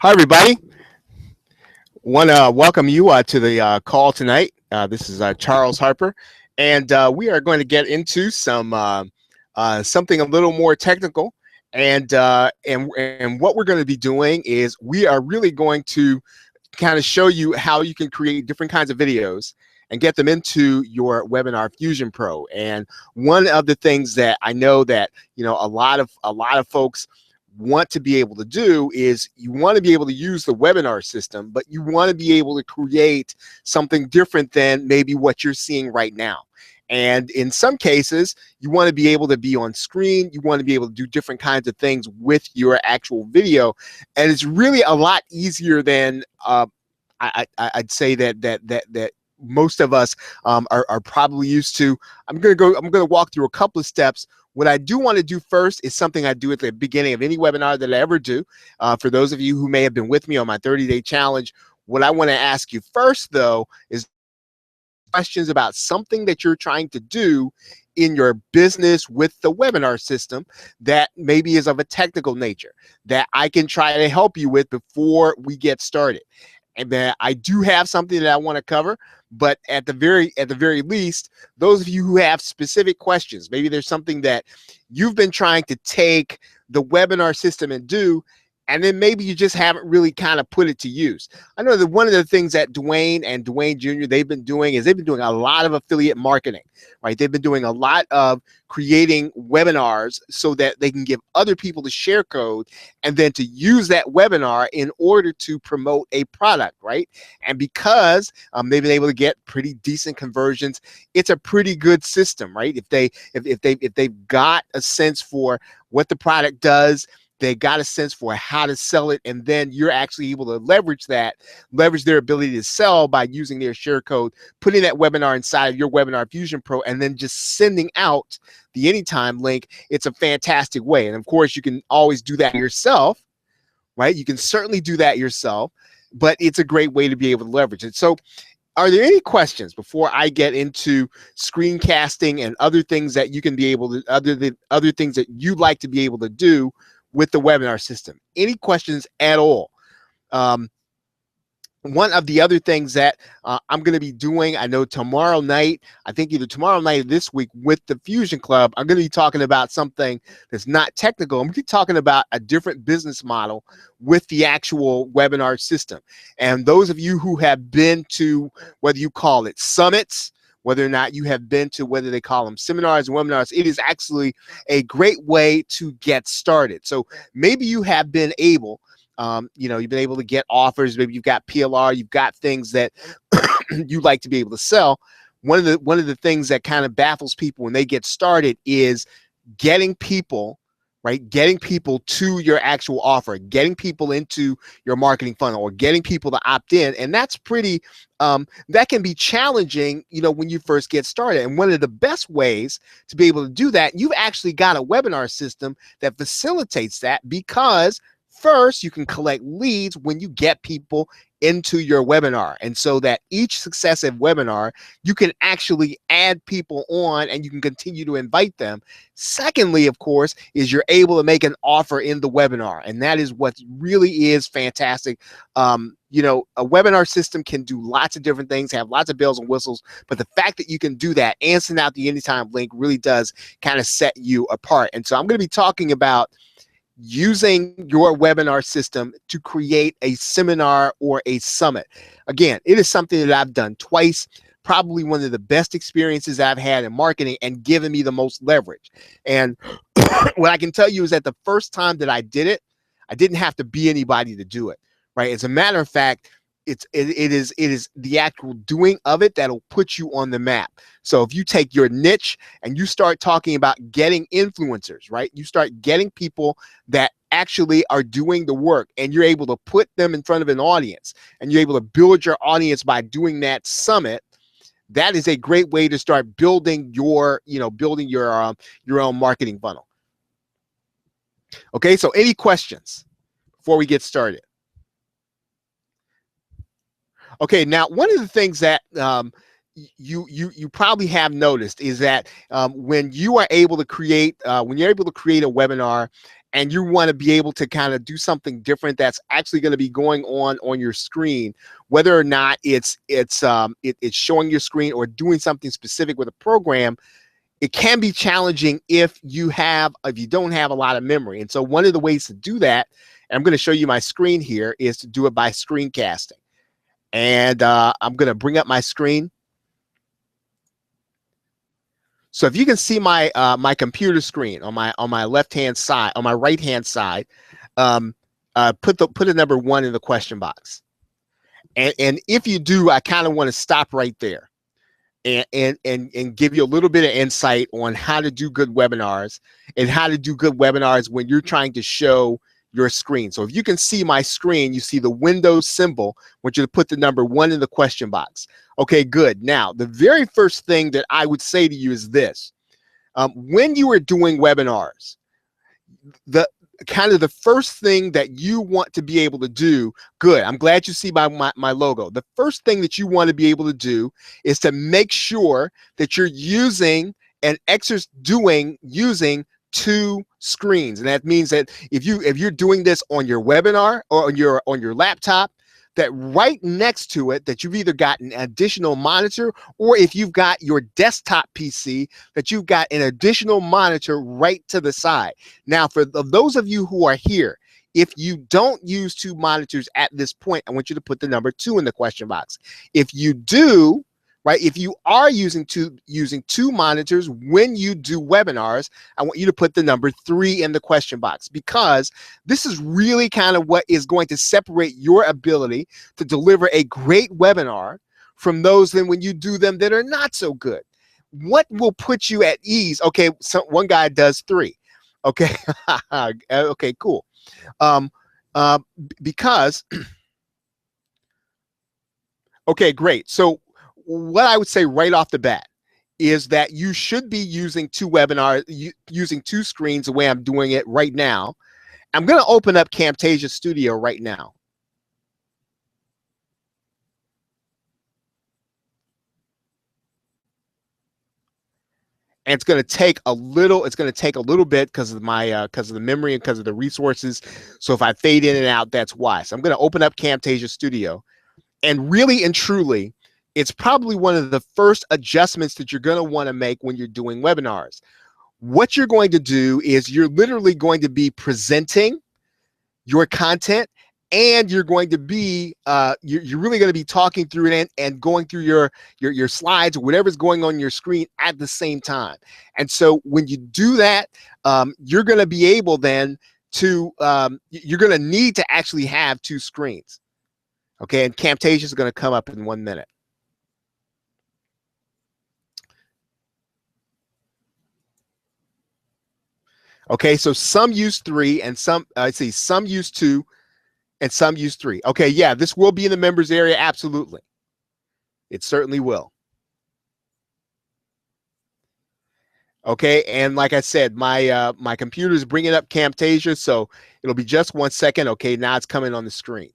Hi, everybody. Want to welcome you to the call tonight. This is Charles Harper, and we are going to get into something a little more technical. And what we're going to be doing is we are really going to kind of show you how you can create different kinds of videos and get them into your Webinar Fusion Pro. And one of the things that I know that a lot of folks want to be able to do is you want to be able to use the webinar system, but you want to be able to create something different than maybe what you're seeing right now. And in some cases, you want to be able to be on screen. You want to be able to do different kinds of things with your actual video. And it's really a lot easier than I'd say that most of us are probably used to. I'm gonna walk through a couple of steps. What I do want to do first is something I do at the beginning of any webinar that I ever do. For those of you who may have been with me on my 30-day challenge, what I want to ask you first, though, is questions about something that you're trying to do in your business with the webinar system that maybe is of a technical nature that I can try to help you with before we get started. And then I do have something that I want to cover, but at the very least, those of you who have specific questions, maybe there's something that you've been trying to take the webinar system and do, and then maybe you just haven't really kind of put it to use. I know that one of the things that Dwayne and Dwayne Jr. they've been doing a lot of affiliate marketing, right? They've been doing a lot of creating webinars so that they can give other people the share code and then to use that webinar in order to promote a product, right? And because they've been able to get pretty decent conversions, it's a pretty good system, right? If they've got a sense for what the product does, they got a sense for how to sell it, and then you're actually able to leverage their ability to sell by using their share code, putting that webinar inside of your Webinar Fusion Pro, and then just sending out the anytime link. It's a fantastic way. And of course, you can always do that yourself, right? You can certainly do that yourself, but it's a great way to be able to leverage it. So are there any questions before I get into screencasting and other things that you can be able to, other things that you'd like to be able to do with the webinar system? Any questions at all? One of the other things that I'm going to be doing, I know tomorrow night, I think either tomorrow night or this week with the Fusion Club, I'm going to be talking about something that's not technical. I'm going to be talking about a different business model with the actual webinar system. And those of you who have been to, whether you call it summits, whether or not you have been to, whether they call them seminars and webinars, it is actually a great way to get started. So maybe you have been able, you've been able to get offers, maybe you've got PLR, you've got things that you like to be able to sell. One of the things that kind of baffles people when they get started is getting people, right? Getting people to your actual offer, getting people into your marketing funnel, or getting people to opt in. And that's pretty, that can be challenging, when you first get started. And one of the best ways to be able to do that, you've actually got a webinar system that facilitates that, because first, you can collect leads when you get people into your webinar. And so that each successive webinar, you can actually add people on and you can continue to invite them. Secondly, of course, is you're able to make an offer in the webinar. And that is what really is fantastic. A webinar system can do lots of different things, have lots of bells and whistles, but the fact that you can do that and send out the anytime link really does kind of set you apart. And so I'm going to be talking about using your webinar system to create a seminar or a summit. Again, it is something that I've done twice, probably one of the best experiences I've had in marketing and given me the most leverage. And what I can tell you is that the first time that I did it, I didn't have to be anybody to do it, right? As a matter of fact, it is the actual doing of it that'll put you on the map. So if you take your niche and you start talking about getting influencers, right? You start getting people that actually are doing the work, and you're able to put them in front of an audience, and you're able to build your audience by doing that summit. That is a great way to start building your own marketing funnel. Okay, so any questions before we get started? Okay, now one of the things that you probably have noticed is that when you are able to create a webinar and you want to be able to kind of do something different that's actually going to be going on your screen, whether or not it's showing your screen or doing something specific with a program, it can be challenging if you don't have a lot of memory. And so one of the ways to do that, and I'm going to show you my screen here, is to do it by screencasting. And I'm going to bring up my screen. So if you can see my my computer screen on my left-hand side, on my right-hand side, put a number 1 in the question box. And if you do, I kind of want to stop right there and give you a little bit of insight on how to do good webinars and how to do good webinars when you're trying to show your screen. So if you can see my screen, you see the Windows symbol. I want you to put the number 1 in the question box. Okay, good. Now, the very first thing that I would say to you is this. When you are doing webinars, the first thing that you want to be able to do, good, I'm glad you see my logo. The first thing that you want to be able to do is to make sure that you're using using 2 screens. And that means that if you're doing this on your webinar or on your laptop, that right next to it, that you've either got an additional monitor, or if you've got your desktop PC, that you've got an additional monitor right to the side. Now, for those of you who are here, if you don't use 2 monitors at this point, I want you to put the number 2 in the question box. If you do, right, if you are using two monitors when you do webinars, I want you to put the number 3 in the question box, because this is really kind of what is going to separate your ability to deliver a great webinar from those then when you do them that are not so good. What will put you at ease? Okay, so one guy does 3. Okay, okay, cool. Because okay, great. So what I would say right off the bat is that you should be using 2 webinars, using 2 screens the way I'm doing it right now. I'm going to open up Camtasia Studio right now. And it's going to take a little bit because of because of the memory and because of the resources. So if I fade in and out, that's why. So I'm going to open up Camtasia Studio, and really and truly, it's probably one of the first adjustments that you're going to want to make when you're doing webinars. What you're going to do is you're literally going to be presenting your content, and you're going to be you're really going to be talking through it and going through your slides or whatever's going on your screen at the same time. And so when you do that, you're going to be able then to you're going to need to actually have 2 screens. Okay, and Camtasia is going to come up in 1 minute. Okay, so some use 3 and some some use 2 and some use 3. Okay, yeah, this will be in the members area, absolutely. It certainly will. Okay, and like I said, my computer is bringing up Camtasia, so it'll be just 1 second. Okay, now it's coming on the screen.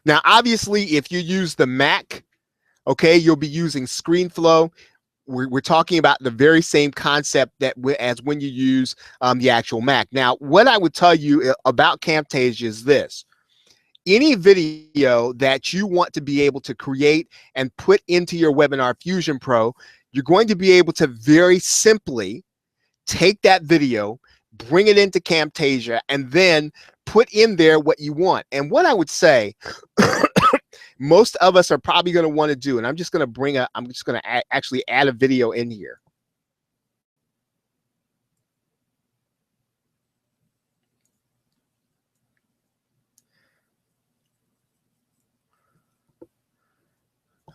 Now, obviously, if you use the Mac, okay, you'll be using ScreenFlow. We're talking about the very same concept as when you use the actual Mac. Now, what I would tell you about Camtasia is this. Any video that you want to be able to create and put into your Webinar Fusion Pro, you're going to be able to very simply take that video, bring it into Camtasia, and then put in there what you want. And what I would say, most of us are probably going to want to do, and I'm just going to actually add a video in here.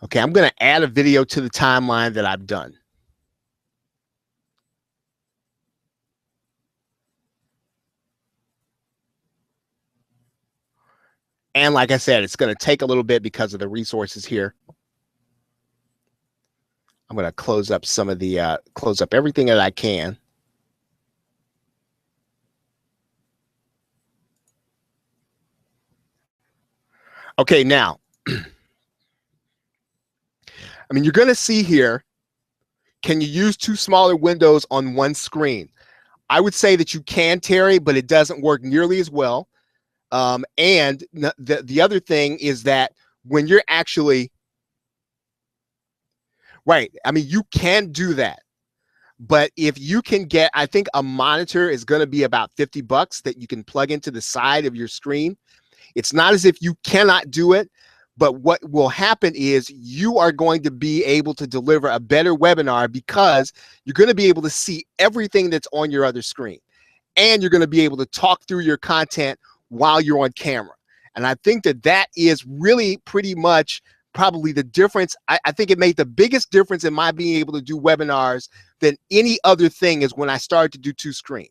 Okay, I'm going to add a video to the timeline that I've done. And like I said, it's going to take a little bit because of the resources here. I'm going to close up some of the, close up everything that I can. Okay, now, I mean, you're going to see here, can you use 2 smaller windows on 1 screen? I would say that you can tarry, but it doesn't work nearly as well. And the other thing is that when you're actually, right, I mean, you can do that. But if you can get, I think a monitor is going to be about $50 that you can plug into the side of your screen. It's not as if you cannot do it, but what will happen is you are going to be able to deliver a better webinar because you're going to be able to see everything that's on your other screen. And you're going to be able to talk through your content while you're on camera. And I think that that is really pretty much probably the difference. I think it made the biggest difference in my being able to do webinars than any other thing is when I started to do 2-screen.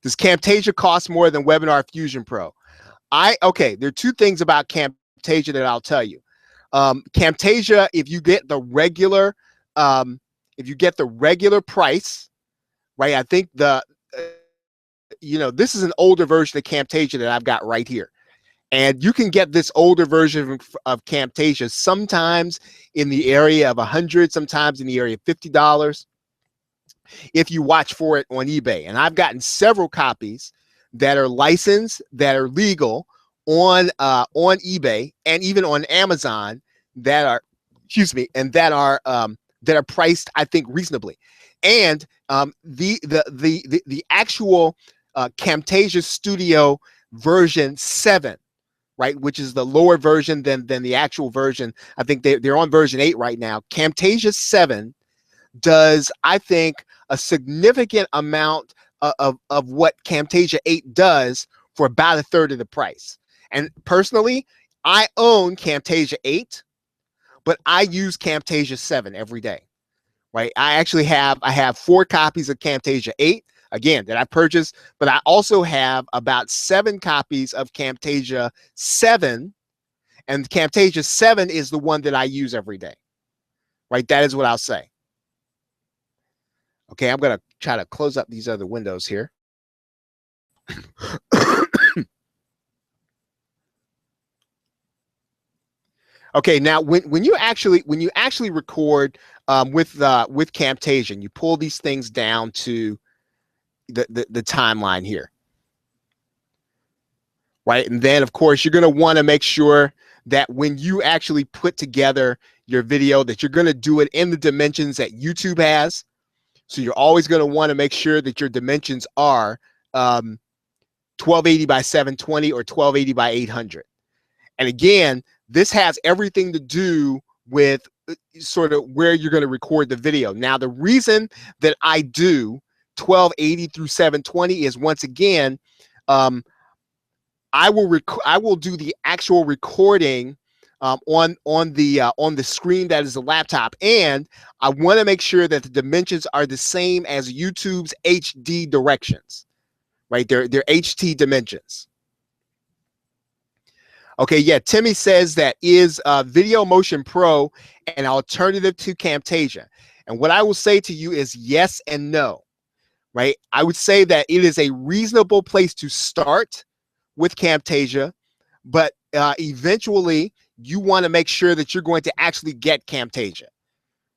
Does Camtasia cost more than Webinar Fusion Pro? Okay, there are two things about Camtasia that I'll tell you. Camtasia, if you get the regular price, right? I think this is an older version of Camtasia that I've got right here. And you can get this older version of Camtasia sometimes in the area of $100, sometimes in the area of $50 if you watch for it on eBay. And I've gotten several copies that are licensed, that are legal on eBay and even on Amazon that are, that are priced, I think, reasonably. And the actual Camtasia Studio version 7, right, which is the lower version than the actual version. I think they're on version 8 right now. Camtasia 7 does, I think, a significant amount of what Camtasia 8 does for about a third of the price. And personally, I own Camtasia 8, but I use Camtasia 7 every day, right? I have 4 copies of Camtasia 8, again, that I purchased, but I also have about 7 copies of Camtasia 7, and Camtasia 7 is the one that I use every day, right? That is what I'll say. Okay, I'm going to try to close up these other windows here. Okay, now when you actually record with Camtasia, and you pull these things down to the timeline here, right? And then of course you're going to want to make sure that when you actually put together your video that you're going to do it in the dimensions that YouTube has. So you're always going to want to make sure that your dimensions are 1280 by 720 or 1280 by 800. And again, this has everything to do with sort of where you're going to record the video. Now, the reason that I do 1280 through 720 is, once again, I will do the actual recording on the screen that is the laptop, and I want to make sure that the dimensions are the same as YouTube's HD directions, right? They're HT dimensions. Okay, yeah, Timmy says that is Video Motion Pro an alternative to Camtasia? And what I will say to you is yes and no, right? I would say that it is a reasonable place to start with Camtasia, but eventually you want to make sure that you're going to actually get Camtasia,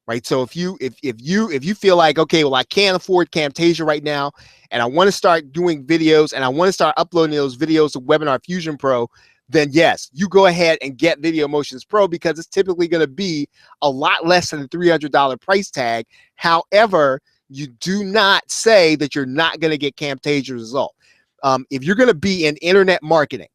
right? So if you feel like, okay, well, I can't afford Camtasia right now, and I want to start doing videos, and I want to start uploading those videos to Webinar Fusion Pro, then yes, you go ahead and get Video Motions Pro, because it's typically going to be a lot less than the $300 price tag. However, you do not say that you're not going to get Camtasia result. If you're going to be in internet marketing,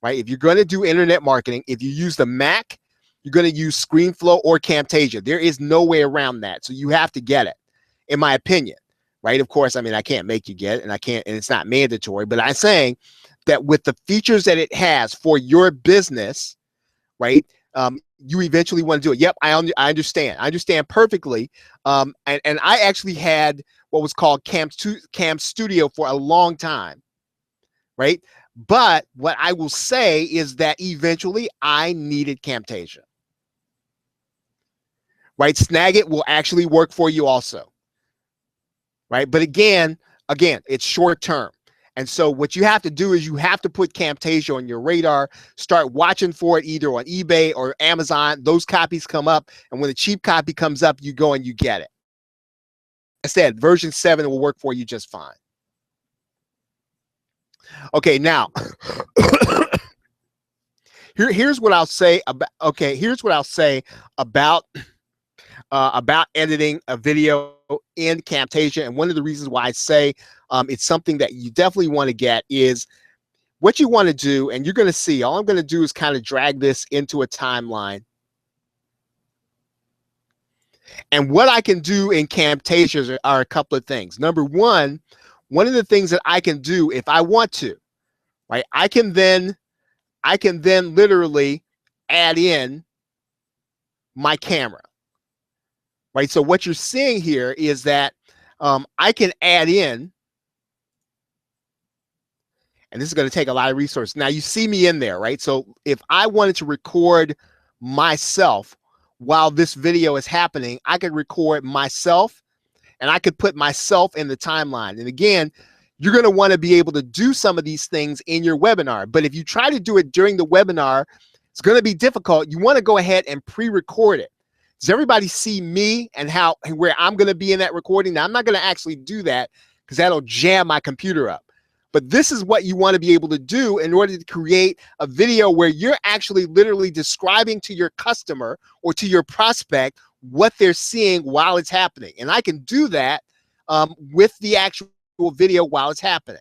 right? If you're going to do internet marketing, if you use the Mac, you're going to use ScreenFlow or Camtasia. There is no way around that. So you have to get it, in my opinion, right? Of course, I mean, I can't make you get it, and it's not mandatory, but I'm saying that with the features that it has for your business, right? You eventually want to do it. Yep, I understand. I understand perfectly. And I actually had what was called Cam Studio for a long time, right? But what I will say is that eventually I needed Camtasia, right? Snagit will actually work for you also, right? But again, it's short term. And so what you have to do is you have to put Camtasia on your radar, start watching for it either on eBay or Amazon. Those copies come up, and when the cheap copy comes up, you go and you get it. I said version 7 will work for you just fine. Okay, now here's what I'll say about. Okay, here's what I'll say about editing a video in Camtasia. And one of the reasons why I say it's something that you definitely want to get is what you want to do. And you're going to see, all I'm going to do is kind of drag this into a timeline. And what I can do in Camtasia are a couple of things. Number one of the things that I can do if I want to, right? I can then literally add in my camera. Right, so what you're seeing here is that I can add in, and this is going to take a lot of resources. Now you see me in there, right? So if I wanted to record myself while this video is happening, I could record myself, and I could put myself in the timeline. And again, you're going to want to be able to do some of these things in your webinar. But if you try to do it during the webinar, it's going to be difficult. You want to go ahead and pre-record it. Does everybody see me and where I'm going to be in that recording? Now, I'm not going to actually do that because that'll jam my computer up. But this is what you want to be able to do in order to create a video where you're actually literally describing to your customer or to your prospect what they're seeing while it's happening. And I can do that with the actual video while it's happening.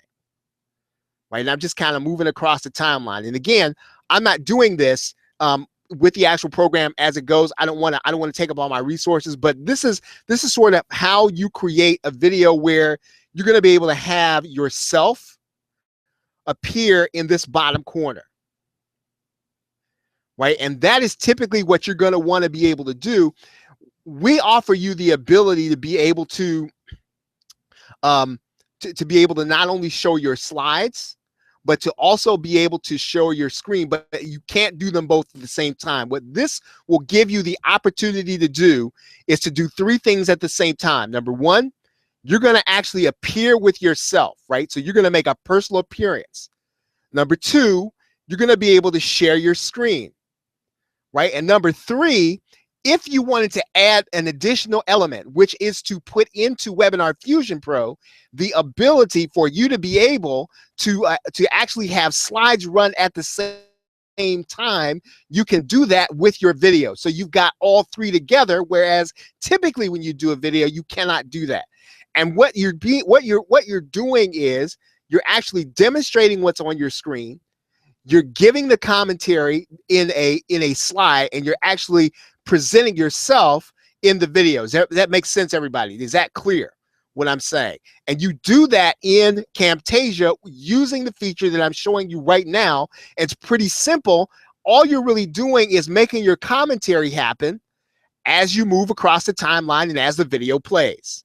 Right? And I'm just kind of moving across the timeline. And again, I'm not doing this with the actual program as it goes. I don't want to take up all my resources, but this is sort of how you create a video where you're going to be able to have yourself appear in this bottom corner. Right? And that is typically what you're going to want to be able to do. We offer you the ability to be able to be able to not only show your slides, but to also be able to show your screen, but you can't do them both at the same time. What this will give you the opportunity to do is to do 3 things at the same time. Number one, you're going to actually appear with yourself, right? So you're going to make a personal appearance. Number 2, you're going to be able to share your screen, right? And number 3, if you wanted to add an additional element, which is to put into Webinar Fusion Pro the ability for you to be able to actually have slides run at the same time, you can do that with your video. So you've got all 3 together, whereas typically when you do a video, you cannot do that. And what you're doing is you're actually demonstrating what's on your screen. You're giving the commentary in a slide, and you're actually presenting yourself in the videos. That makes sense, everybody? Is that clear what I'm saying? And you do that in Camtasia using the feature that I'm showing you right now. It's pretty simple. All you're really doing is making your commentary happen as you move across the timeline and as the video plays.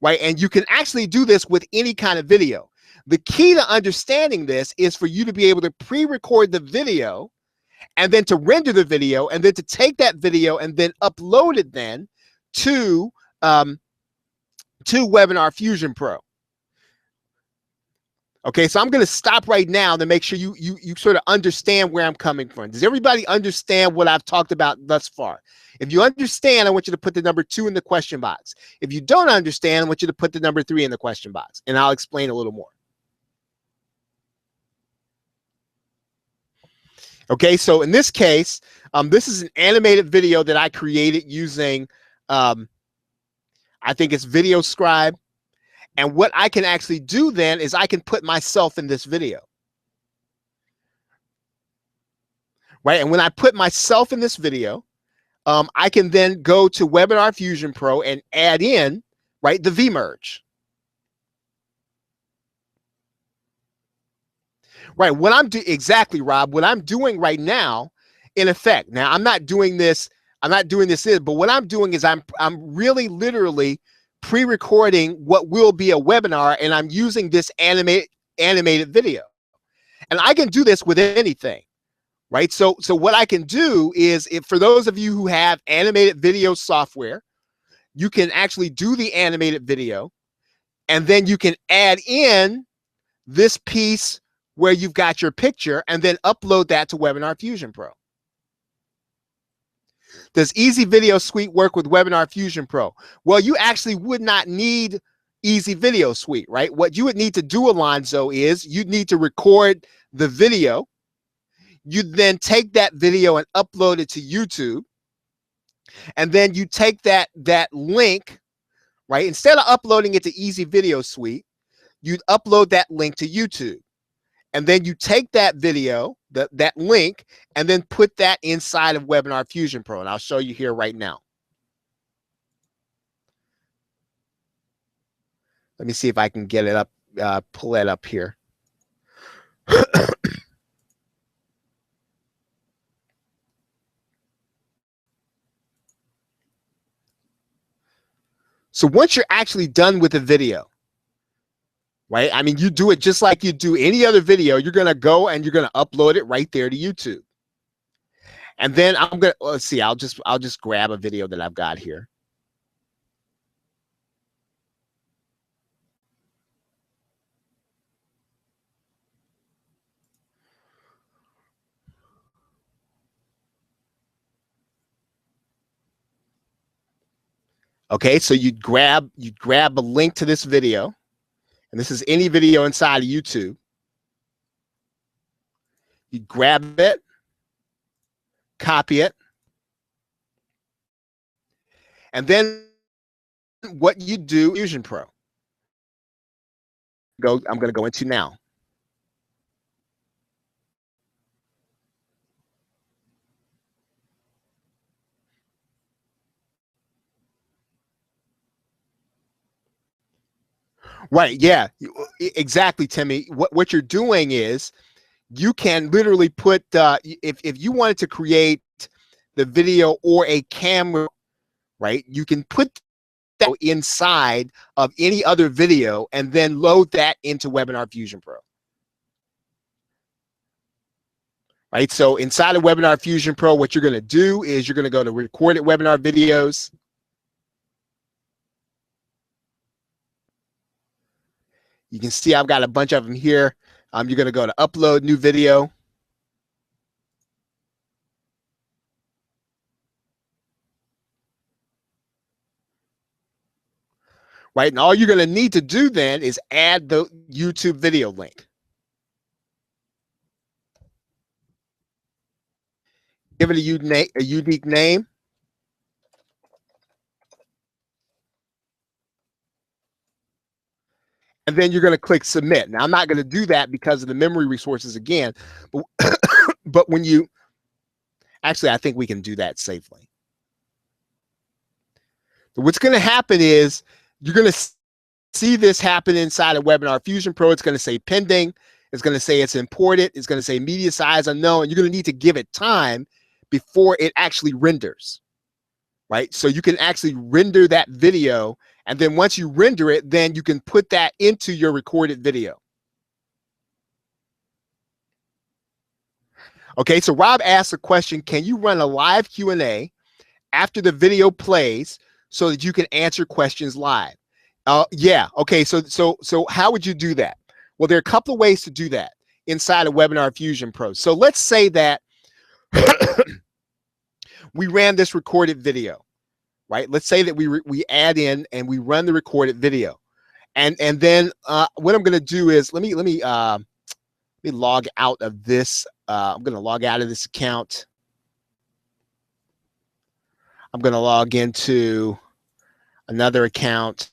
Right? And you can actually do this with any kind of video. The key to understanding this is for you to be able to pre-record the video, and then to render the video, and then to take that video and then upload it then to Webinar Fusion Pro. Okay, so I'm going to stop right now to make sure you sort of understand where I'm coming from. Does everybody understand what I've talked about thus far? If you understand, I want you to put the number 2 in the question box. If you don't understand, I want you to put the number 3 in the question box, and I'll explain a little more. Okay, so in this case, this is an animated video that I created using, I think it's Video Scribe. And what I can actually do then is I can put myself in this video. Right, and when I put myself in this video, I can then go to Webinar Fusion Pro and add in, right, the VMerge. Right, what I'm doing, exactly, Rob, what I'm doing right now, in effect, now I'm not doing this, but what I'm doing is I'm really literally pre-recording what will be a webinar, and I'm using this animated video. And I can do this with anything, right? So what I can do is, for those of you who have animated video software, you can actually do the animated video, and then you can add in this piece where you've got your picture, and then upload that to Webinar Fusion Pro. Does Easy Video Suite work with Webinar Fusion Pro? Well, you actually would not need Easy Video Suite, right? What you would need to do, Alonzo, is you'd need to record the video. You then take that video and upload it to YouTube. And then you take that link, right? Instead of uploading it to Easy Video Suite, you'd upload that link to YouTube. And then you take that video, that link, and then put that inside of Webinar Fusion Pro. And I'll show you here right now. Let me see if I can get it up, pull it up here. So once you're actually done with the video, right? I mean, you do it just like you do any other video. You're going to go and you're going to upload it right there to YouTube. And then I'm going to, let's see, I'll just grab a video that I've got here. Okay, so you'd grab a link to this video, and this is any video inside of YouTube. You grab it, copy it, and then what you do, Fusion Pro. I'm going to go into now. Right, yeah, exactly, Timmy. What you're doing is you can literally put, if you wanted to create the video or a camera, right, you can put that inside of any other video and then load that into Webinar Fusion Pro. Right, so inside of Webinar Fusion Pro, what you're going to do is you're going to go to recorded webinar videos. You can see I've got a bunch of them here. You're going to go to upload new video. Right, and all you're going to need to do then is add the YouTube video link. Give it a unique name. And then you're going to click submit. Now, I'm not going to do that because of the memory resources again, but, but when you, actually, I think we can do that safely. So what's going to happen is you're going to see this happen inside of Webinar Fusion Pro. It's going to say pending. It's going to say it's imported. It's going to say media size unknown. And you're going to need to give it time before it actually renders, right? So you can actually render that video. And then once you render it, then you can put that into your recorded video. Okay, so Rob asked a question, can you run a live Q&A after the video plays so that you can answer questions live? Yeah, okay, so how would you do that? Well, there are a couple of ways to do that inside of Webinar Fusion Pro. So let's say that we ran this recorded video, right? Let's say that we add in and we run the recorded video, and then what I'm going to do is let me log out of this. I'm going to log out of this account. I'm going to log into another account.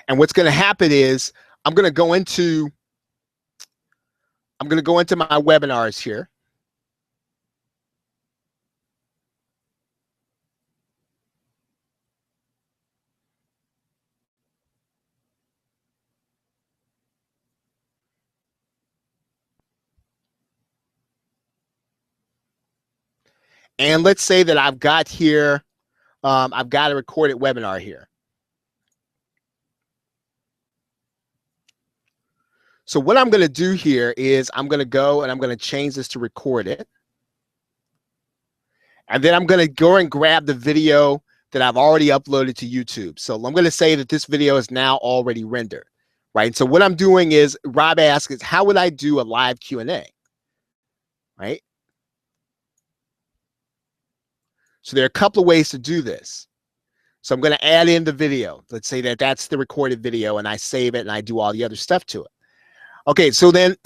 And what's going to happen is I'm going to go into my webinars here. And let's say that I've got here, I've got a recorded webinar here. So what I'm going to do here is I'm going to go and I'm going to change this to record it. And then I'm going to go and grab the video that I've already uploaded to YouTube. So I'm going to say that this video is now already rendered, right? So what I'm doing is, Rob asks, is how would I do a live Q&A, right? So there are a couple of ways to do this. So I'm going to add in the video. Let's say that that's the recorded video, and I save it and I do all the other stuff to it. Okay, so then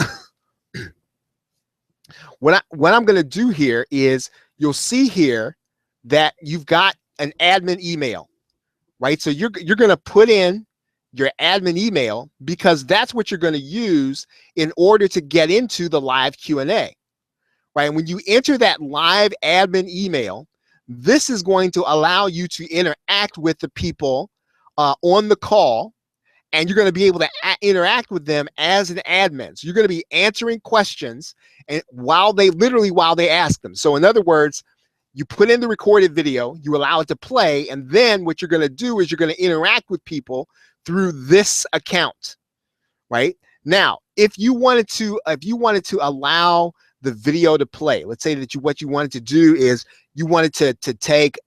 what I'm going to do here is, you'll see here that you've got an admin email, right? So you're going to put in your admin email, because that's what you're going to use in order to get into the live Q&A, right? And when you enter that live admin email, this is going to allow you to interact with the people on the call, and you're going to be able to interact with them as an admin. So you're going to be answering questions, and while they ask them. So in other words, you put in the recorded video, you allow it to play, and then what you're going to do is you're going to interact with people through this account, right? Now, if you wanted to allow the video to play, let's say that what you wanted to do is you wanted to take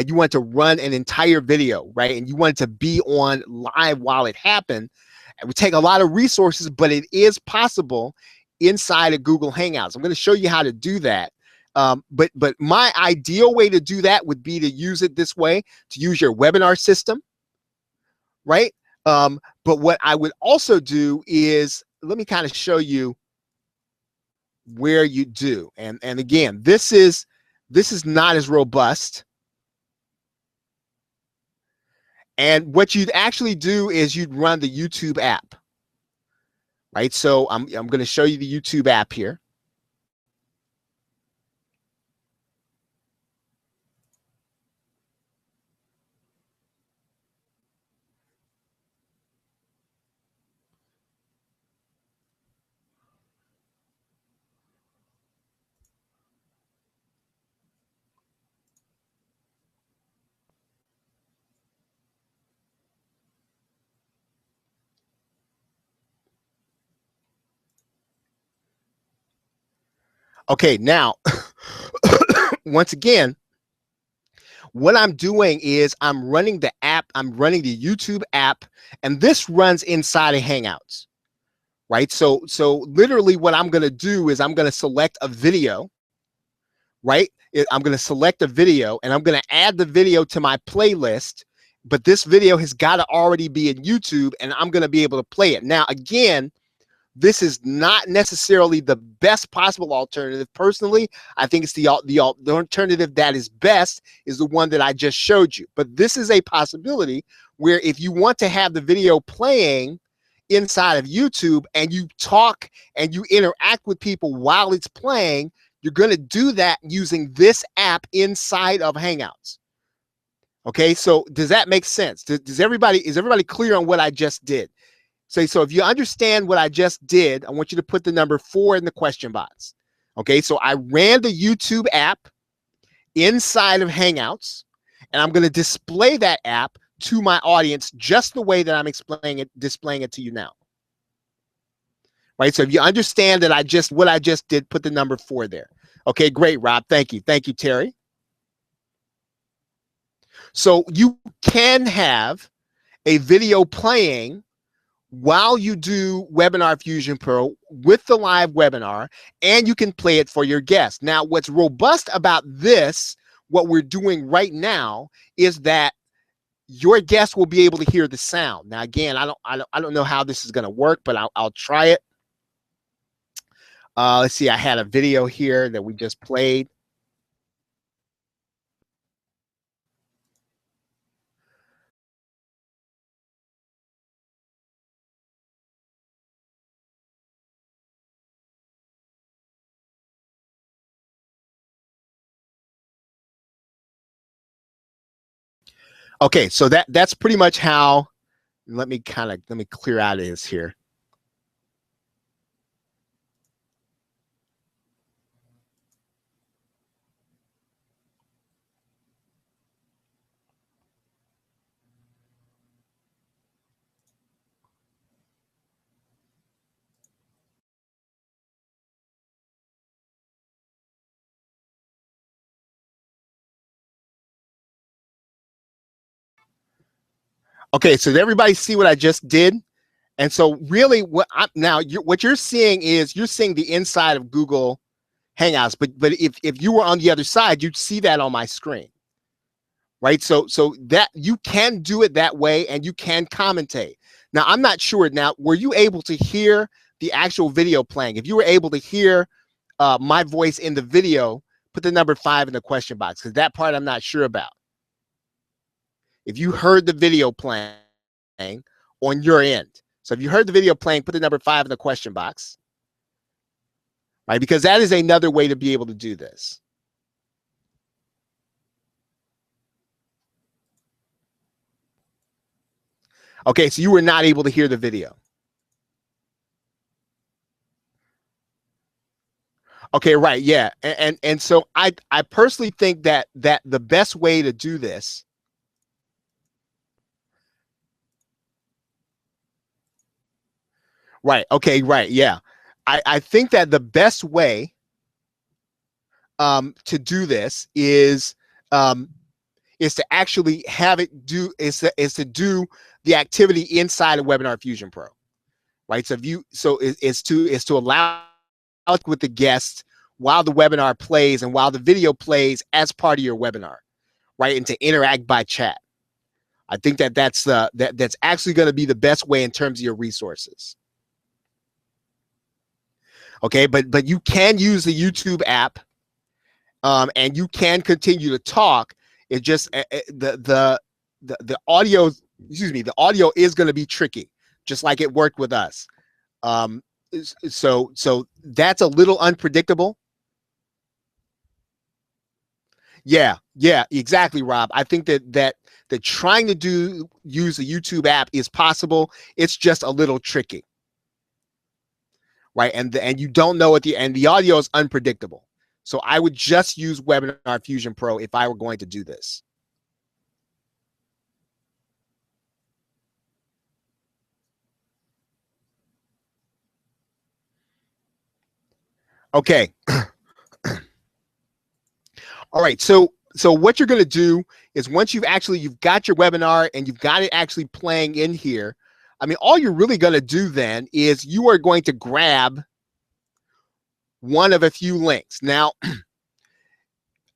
you want to run an entire video, right? And you want it to be on live while it happened. It would take a lot of resources, but it is possible inside of Google Hangouts. I'm going to show you how to do that. But my ideal way to do that would be to use it this way, to use your webinar system, right? But what I would also do is, let me kind of show you where you do. And again, this is not as robust. And what you'd actually do is you'd run the YouTube app, right? So I'm going to show you the YouTube app here. Okay, now, once again, what I'm doing is I'm running the app, I'm running the YouTube app, and this runs inside of Hangouts, right? So literally what I'm going to do is I'm going to select a video, right? I'm going to select a video, and I'm going to add the video to my playlist, but this video has got to already be in YouTube, and I'm going to be able to play it. Now, again, this is not necessarily the best possible alternative. Personally, I think it's the alternative that is best is the one that I just showed you. But this is a possibility where if you want to have the video playing inside of YouTube and you talk and you interact with people while it's playing, you're going to do that using this app inside of Hangouts. Okay, so does that make sense? Is everybody clear on what I just did? So if you understand what I just did, I want you to put the number 4 in the question box. Okay, so I ran the YouTube app inside of Hangouts, and I'm going to display that app to my audience just the way that I'm displaying it to you now. Right, so if you understand that what I just did, put the number 4 there. Okay, great, Rob. Thank you. Thank you, Terry. So you can have a video playing while you do Webinar Fusion Pro with the live webinar, and you can play it for your guests. Now, what's robust about this, what we're doing right now, is that your guests will be able to hear the sound. Now, again, I don't know how this is going to work, but I'll try it. Let's see. I had a video here that we just played. Okay, so that's pretty much how. Let me clear out of this here. Okay, so did everybody see what I just did? And so really what you're seeing is you're seeing the inside of Google Hangouts, but if you were on the other side, you'd see that on my screen. Right? So that you can do it that way and you can commentate. Now, I'm not sure. Now, were you able to hear the actual video playing? If you were able to hear my voice in the video, put the number 5 in the question box, because that part I'm not sure about. If you heard the video playing on your end. So if you heard the video playing, put the number 5 in the question box. Right? Because that is another way to be able to do this. Okay, so you were not able to hear the video. Okay, right, yeah, and so I personally think that the best way to do this. Right. Okay. Right. Yeah. I think that the best way to do this is to actually have it do is to do the activity inside of Webinar Fusion Pro. Right. So is to allow with the guest while the webinar plays and while the video plays as part of your webinar, right? And to interact by chat. I think that that's actually going to be the best way in terms of your resources. Okay, but you can use the YouTube app, and you can continue to talk. It just the audio, excuse me, the audio is going to be tricky, just like it worked with us. So that's a little unpredictable. Yeah, exactly, Rob. I think that trying to use the YouTube app is possible. It's just a little tricky. Right, and you don't know what the audio is unpredictable. So I would just use Webinar Fusion Pro if I were going to do this. Okay. All right. So what you're going to do is once you've got your webinar and you've got it actually playing in here, I mean, all you're really going to do then is you are going to grab one of a few links. Now,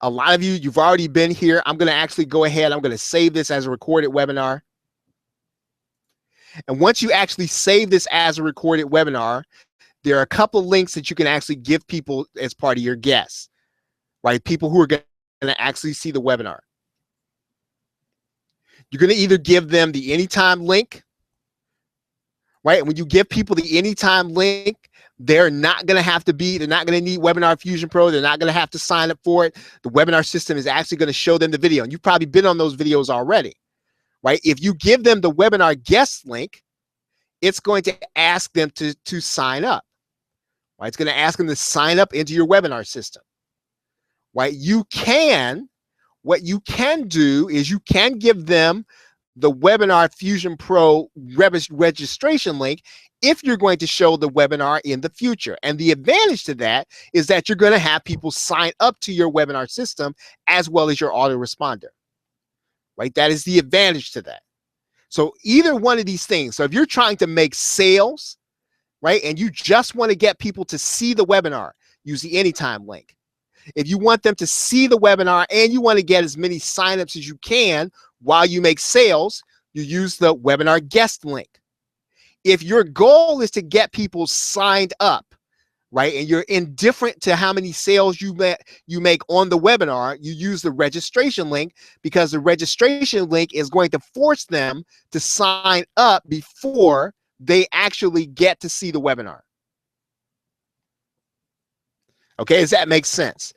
a lot of you've already been here. I'm going to actually go ahead. I'm going to save this as a recorded webinar. And once you actually save this as a recorded webinar, there are a couple of links that you can actually give people as part of your guests, right? People who are going to actually see the webinar. You're going to either give them the anytime link, right? And when you give people the anytime link, they're not going to need Webinar Fusion Pro. They're not going to have to sign up for it. The webinar system is actually going to show them the video. And you've probably been on those videos already, right? If you give them the webinar guest link, it's going to ask them to sign up, right? It's going to ask them to sign up into your webinar system, right? What you can do is you can give them the Webinar Fusion Pro registration link if you're going to show the webinar in the future. And the advantage to that is that you're going to have people sign up to your webinar system as well as your autoresponder, right? That is the advantage to that. So either one of these things. So if you're trying to make sales, right, and you just want to get people to see the webinar, use the anytime link. If you want them to see the webinar and you want to get as many signups as you can while you make sales, you use the webinar guest link. If your goal is to get people signed up, right, and you're indifferent to how many sales you make on the webinar, you use the registration link, because the registration link is going to force them to sign up before they actually get to see the webinar. Okay, does that make sense?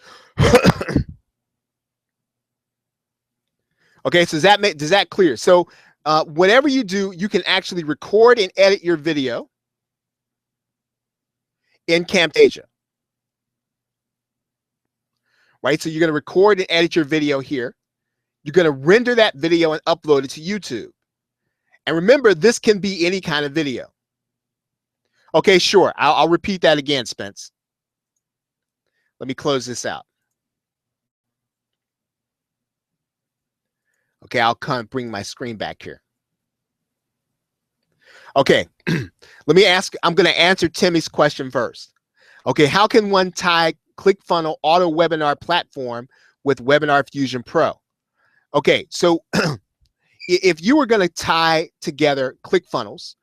Okay, so does that clear? So whatever you do, you can actually record and edit your video in Camtasia. Right, so you're going to record and edit your video here. You're going to render that video and upload it to YouTube. And remember, this can be any kind of video. Okay, sure. I'll repeat that again, Spence. Let me close this out. Okay, I'll kind of bring my screen back here. Okay, let me ask, I'm going to answer Timmy's question first. Okay, how can one tie ClickFunnels auto webinar platform with Webinar Fusion Pro? Okay, so if you were going to tie together ClickFunnels,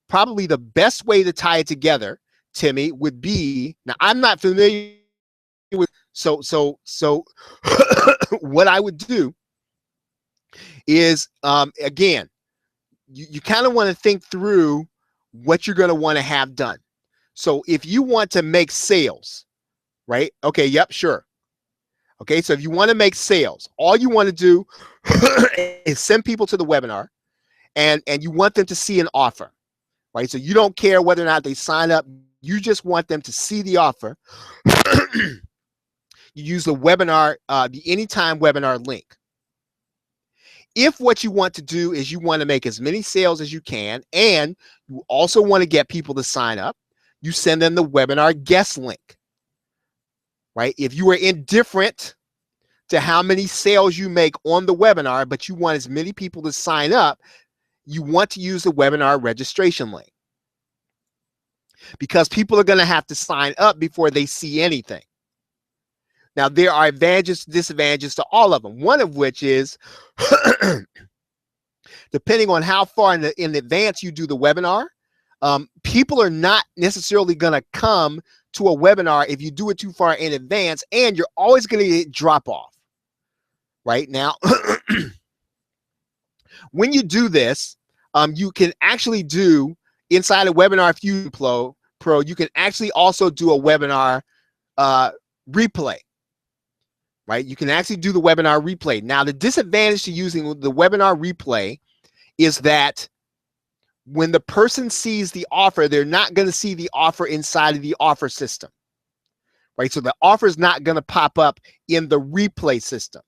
probably the best way to tie it together, Timmy, would be, now I'm not familiar with, so what I would do is, again, you kind of want to think through what you're going to want to have done. So if you want to make sales, right? Okay, yep, sure. Okay, so if you want to make sales, all you want to do is send people to the webinar, and you want them to see an offer, right? So you don't care whether or not they sign up. You just want them to see the offer. You use the webinar, the anytime webinar link. If what you want to do is you want to make as many sales as you can, and you also want to get people to sign up, you send them the webinar guest link, right? If you are indifferent to how many sales you make on the webinar, but you want as many people to sign up, you want to use the webinar registration link, because people are going to have to sign up before they see anything. Now, there are advantages, disadvantages to all of them. One of which is, depending on how far in advance you do the webinar, people are not necessarily going to come to a webinar if you do it too far in advance, and you're always going to get drop off. Right now, when you do this, you can actually do inside of Webinar Fusion Pro, you can actually also do a webinar replay. Right? You can actually do the webinar replay. Now, the disadvantage to using the webinar replay is that when the person sees the offer, they're not going to see the offer inside of the offer system. Right? So the offer is not going to pop up in the replay system.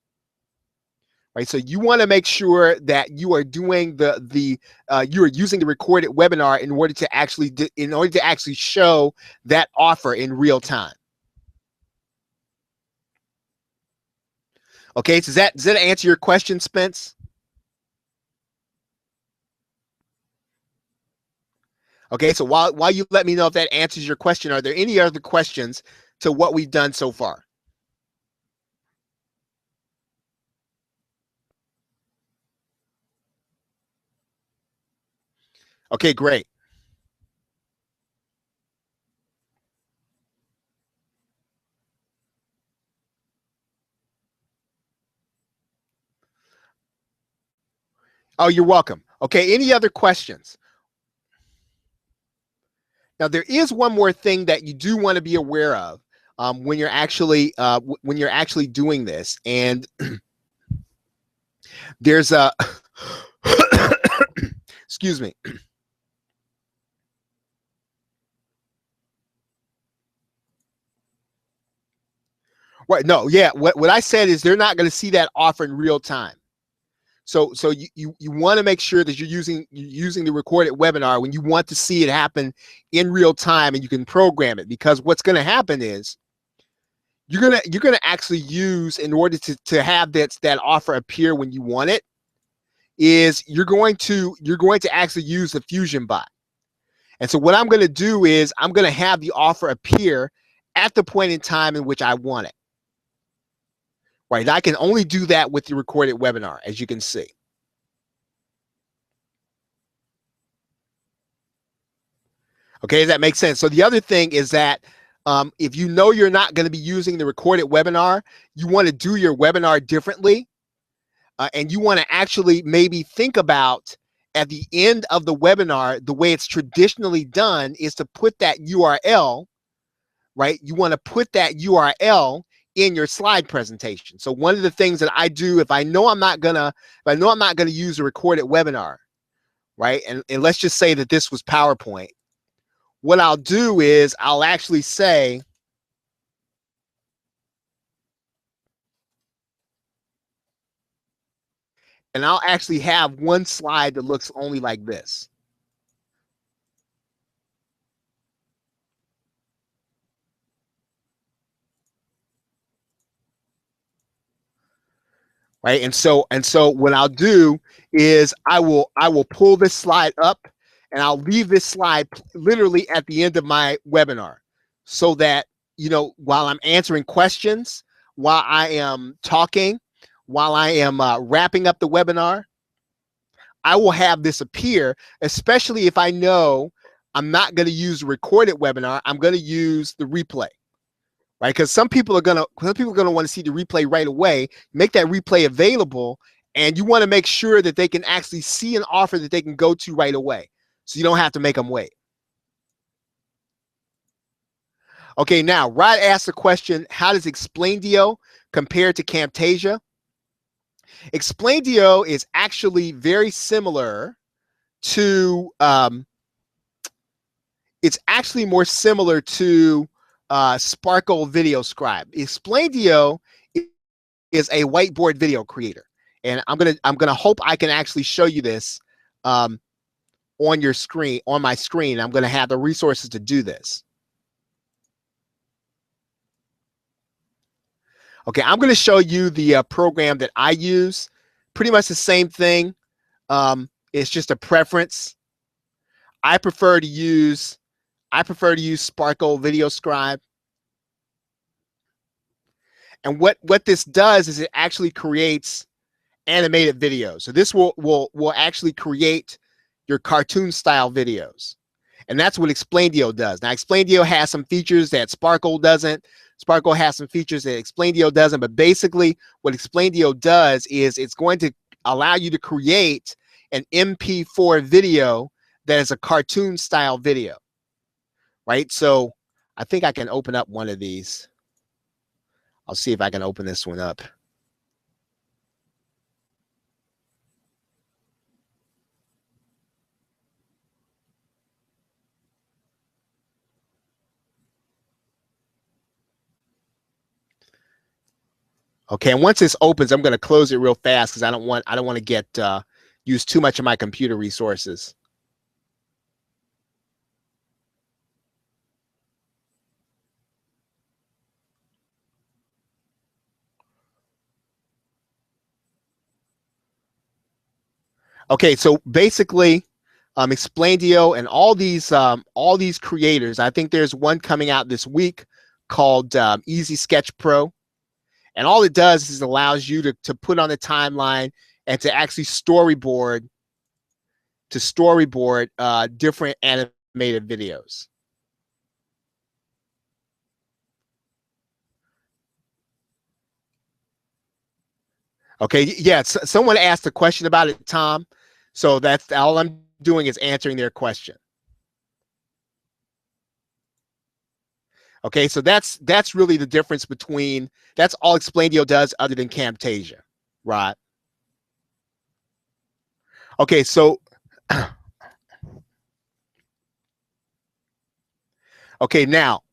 Right? So you want to make sure that you are doing you are using the recorded webinar in order to actually show that offer in real time. Okay, so does that answer your question, Spence? Okay, so while you let me know if that answers your question, are there any other questions to what we've done so far? Okay, great. Oh, you're welcome. Okay, any other questions? Now, there is one more thing that you do want to be aware of when you're actually doing this, and there's a excuse me. Right? No, yeah. What I said is they're not going to see that offer in real time. So you want to make sure that you're using the recorded webinar when you want to see it happen in real time, and you can program it, because what's going to happen is you're gonna actually use, in order to have that offer appear when you want it, is you're going to actually use the Fusion bot. And so what I'm going to do is I'm going to have the offer appear at the point in time in which I want it. Right? I can only do that with the recorded webinar, as you can see. Okay, does that make sense? So the other thing is that if you know you're not going to be using the recorded webinar, you want to do your webinar differently, and you want to actually maybe think about, at the end of the webinar, the way it's traditionally done is to put that URL, right? You want to put that URL in your slide presentation. So one of the things that I do, if I know I'm not gonna use a recorded webinar, right? And let's just say that this was PowerPoint. What I'll do is I'll actually say, and I'll actually have one slide that looks only like this. Right? And so what I'll do is I will pull this slide up, and I'll leave this slide literally at the end of my webinar so that, you know, while I'm answering questions, while I am talking, while I am wrapping up the webinar, I will have this appear, especially if I know I'm not going to use the recorded webinar. I'm going to use the replay, right? Because some people are going to want to see the replay right away. Make that replay available, and you want to make sure that they can actually see an offer that they can go to right away, so you don't have to make them wait. Okay, now Rod asked the question: how does explaindio compare to Camtasia? Explaindio is actually very similar to it's actually more similar to Sparkle Video Scribe. Explaindio is a whiteboard video creator, and I'm gonna hope I can actually show you this on your screen, on my screen. I'm gonna have the resources to do this. Okay, I'm gonna show you the program that I use. Pretty much the same thing. It's just a preference. I prefer to use Sparkle Video Scribe. And what this does is it actually creates animated videos. So this will actually create your cartoon style videos. And that's what explaindio does. Now, explaindio has some features that Sparkle doesn't. Sparkle has some features that explaindio doesn't. But basically, what explaindio does is it's going to allow you to create an MP4 video that is a cartoon style video, right? So I think I can open up one of these. I'll see if I can open this one up. Okay, and once this opens, I'm going to close it real fast because I don't want to get use too much of my computer resources. Okay, so basically, explaindio and all these creators. I think there's one coming out this week called Easy Sketch Pro. And all it does is allows you to put on a timeline and to actually storyboard different animated videos. Okay, yeah, someone asked a question about it, Tom. So that's all I'm doing is answering their question. Okay, so that's really the difference between, that's all explaindio does other than Camtasia, right? Okay, so okay, now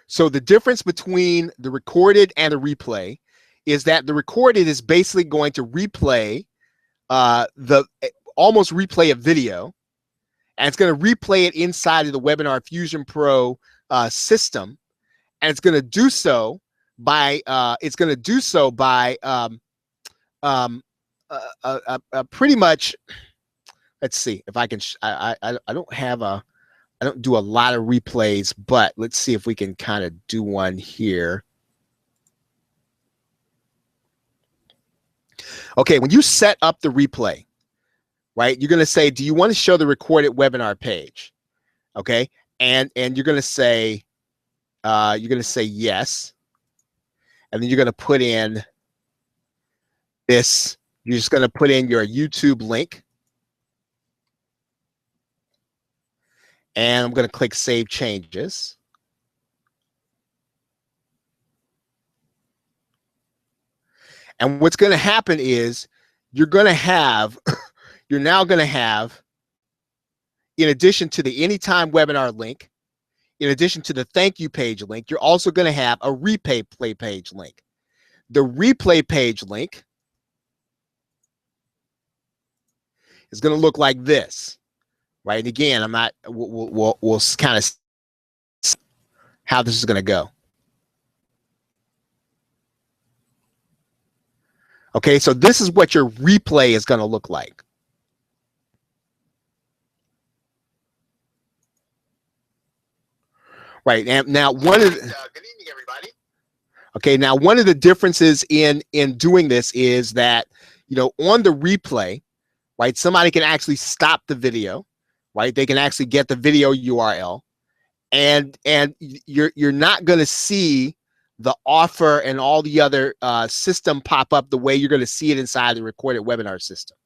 so the difference between the recorded and the replay is that the recorded is basically going to replay almost replay a video, and it's going to replay it inside of the Webinar Fusion Pro system, and it's going to do so by pretty much. Let's see if I can. I don't do a lot of replays, but let's see if we can kind of do one here. Okay, when you set up the replay, right, you're going to say, do you want to show the recorded webinar page? Okay, and you're going to say yes, and then you're going to put in this. You're just going to put in your YouTube link, and I'm going to click Save Changes. And what's going to happen is you're now going to have, in addition to the Anytime webinar link, in addition to the thank you page link, you're also going to have a replay page link. The replay page link is going to look like this, right? And again, we'll kind of see how this is going to go. Okay, so this is what your replay is going to look like. Right, and now one of the, good evening, everybody. Okay, now one of the differences in doing this is that, you know, on the replay, right, somebody can actually stop the video, right? They can actually get the video URL, and you're not going to see the offer and all the other system pop up the way you're going to see it inside the recorded webinar system,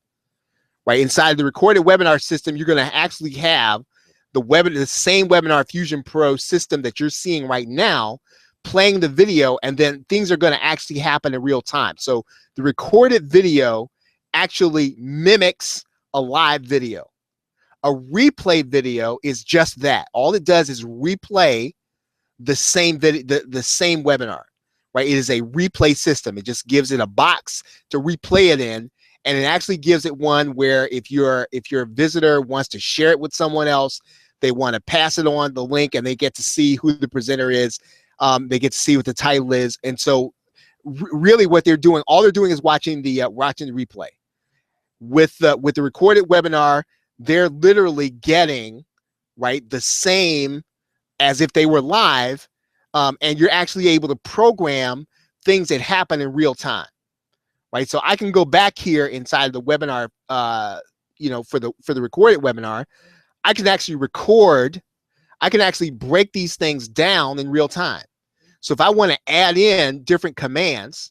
right? Inside the recorded webinar system, you're going to actually have the same Webinar Fusion Pro system that you're seeing right now playing the video, and then things are going to actually happen in real time. So the recorded video actually mimics a live video. A replay video is just that. All it does is replay the same video, the same webinar, right? It is a replay system. It just gives it a box to replay it in, and it actually gives it one where if your visitor wants to share it with someone else, they want to pass it on the link, and they get to see who the presenter is. They get to see what the title is, and so really, what they're doing, all they're doing is watching the replay. With the recorded webinar, they're literally getting, right, the same as if they were live, and you're actually able to program things that happen in real time, right? So I can go back here inside the webinar, you know, for the recorded webinar, I can actually record. I can actually break these things down in real time. So if I want to add in different commands,